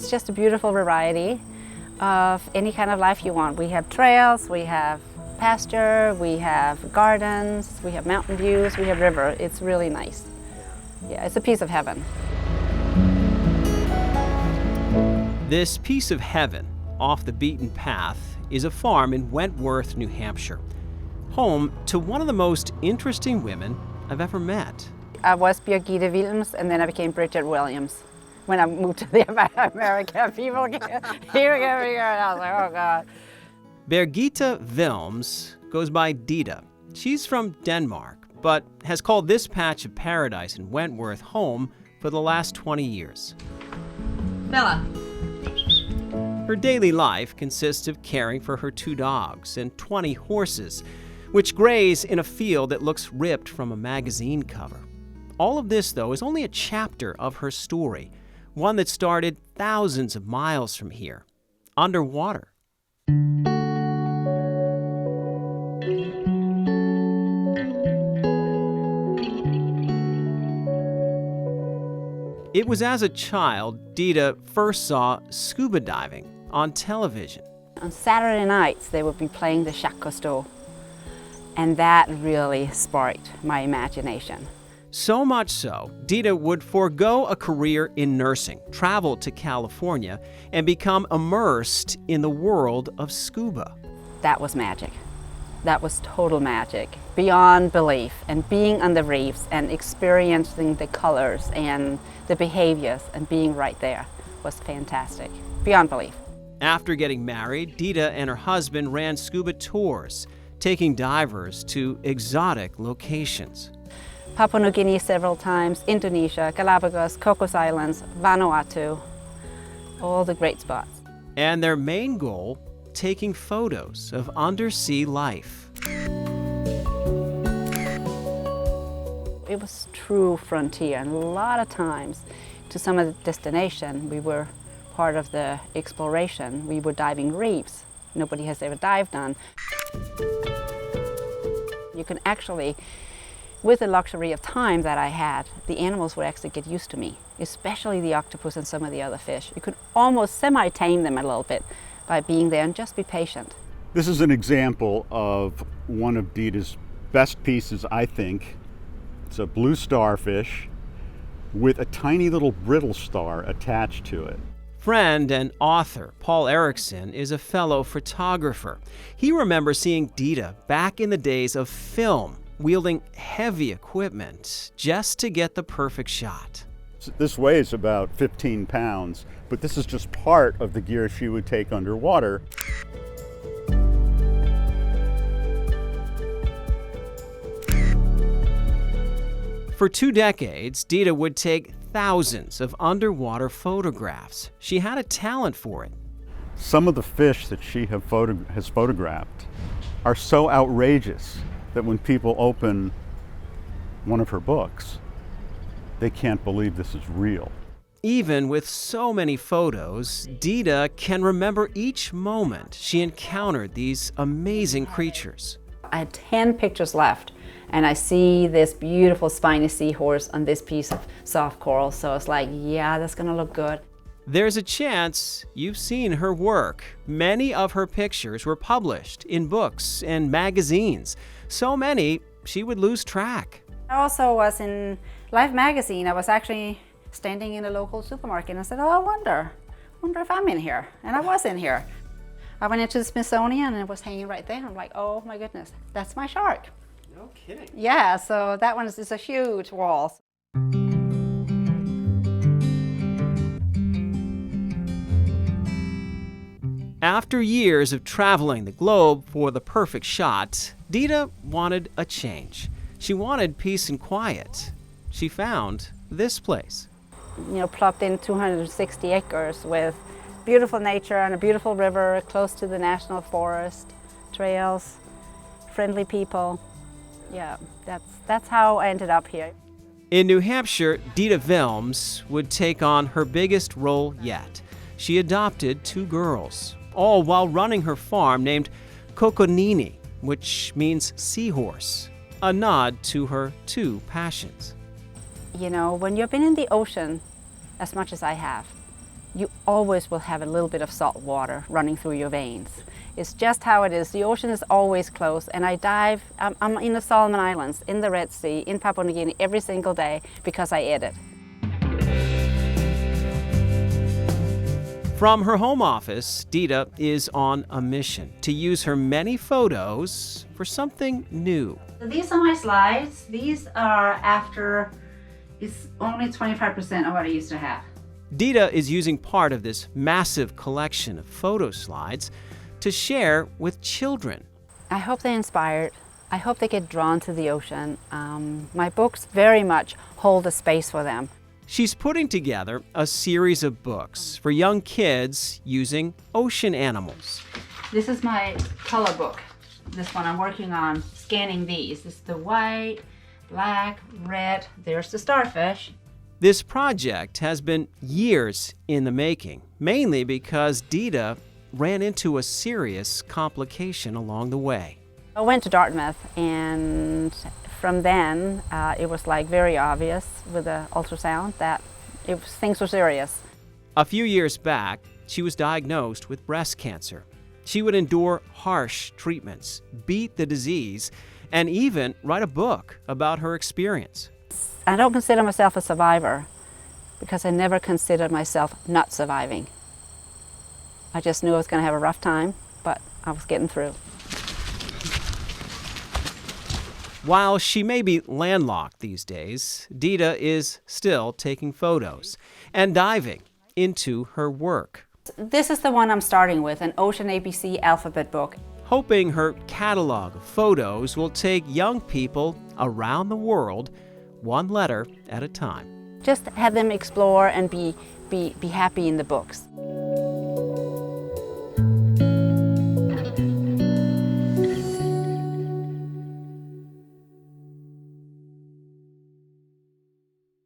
It's just a beautiful variety of any kind of life you want. We have trails, we have pasture, we have gardens, we have mountain views, we have river. It's really nice. Yeah, it's a piece of heaven. This piece of heaven, off the beaten path, is a farm in Wentworth, New Hampshire, home to one of the most interesting women I've ever met. I was Deda Wilms, and then I became Deda Wilms. When I moved to the America, people came here, and I was like, oh God. Deda Wilms goes by Deda. She's from Denmark, but has called this patch of paradise in Wentworth home for the last 20 years. Bella. Her daily life consists of caring for her 2 dogs and 20 horses, which graze in a field that looks ripped from a magazine cover. All of this, though, is only a chapter of her story, one that started thousands of miles from here, underwater. It was as a child Deda first saw scuba diving on television. On Saturday nights, they would be playing the Jacques Cousteau, and that really sparked my imagination. So much so, Deda would forego a career in nursing, travel to California, and become immersed in the world of scuba. That was magic. That was total magic, beyond belief. And being on the reefs and experiencing the colors and the behaviors and being right there was fantastic, beyond belief. After getting married, Deda and her husband ran scuba tours, taking divers to exotic locations. Papua New Guinea several times, Indonesia, Galapagos, Cocos Islands, Vanuatu, all the great spots. And their main goal, taking photos of undersea life. It was true frontier, and a lot of times to some of the destination, we were part of the exploration. We were diving reefs nobody has ever dived on. You can actually, with the luxury of time that I had, the animals would actually get used to me, especially the octopus and some of the other fish. You could almost semi-tame them a little bit by being there and just be patient. This is an example of one of Deda's best pieces, I think. It's a blue starfish with a tiny little brittle star attached to it. Friend and author Paul Erickson is a fellow photographer. He remembers seeing Deda back in the days of film, wielding heavy equipment just to get the perfect shot. This weighs about 15 pounds, but this is just part of the gear she would take underwater. For 2 decades, Deda would take thousands of underwater photographs. She had a talent for it. Some of the fish that she has photographed are so outrageous that when people open one of her books, they can't believe this is real. Even with so many photos, Deda can remember each moment she encountered these amazing creatures. I had 10 pictures left, and I see this beautiful spiny seahorse on this piece of soft coral, so it's like, yeah, that's gonna look good. There's a chance you've seen her work. Many of her pictures were published in books and magazines. So many, she would lose track. I also was in Life magazine. I was actually standing in a local supermarket and I said, oh, I wonder if I'm in here. And I was in here. I went into the Smithsonian and it was hanging right there. I'm like, oh my goodness, that's my shark. No kidding. Yeah, so that one is a huge wall. After years of traveling the globe for the perfect shot, Deda wanted a change. She wanted peace and quiet. She found this place. You know, plopped in 260 acres with beautiful nature and a beautiful river close to the national forest, trails, friendly people. Yeah, that's how I ended up here. In New Hampshire, Deda Wilms would take on her biggest role yet. She adopted 2 girls, all while running her farm named Kokonini, which means seahorse, a nod to her 2 passions. You know, when you've been in the ocean as much as I have, you always will have a little bit of salt water running through your veins. It's just how it is. The ocean is always closed, and I dive. I'm in the Solomon Islands, in the Red Sea, in Papua New Guinea every single day because I edit. From her home office, Deda is on a mission to use her many photos for something new. These are my slides. These are after, it's only 25% of what I used to have. Deda is using part of this massive collection of photo slides to share with children. I hope they're inspired. I hope they get drawn to the ocean. My books very much hold a space for them. She's putting together a series of books for young kids using ocean animals. This is my color book. This one I'm working on, scanning these. This is the white, black, red. There's the starfish. This project has been years in the making, mainly because Deda ran into a serious complication along the way. I went to Dartmouth, and from then it was like very obvious with the ultrasound that things were serious. A few years back, she was diagnosed with breast cancer. She would endure harsh treatments, beat the disease, and even write a book about her experience. I don't consider myself a survivor because I never considered myself not surviving. I just knew I was going to have a rough time, but I was getting through. While she may be landlocked these days, Deda is still taking photos and diving into her work. This is the one I'm starting with, an Ocean ABC alphabet book. Hoping her catalog of photos will take young people around the world one letter at a time. Just have them explore and be happy in the books.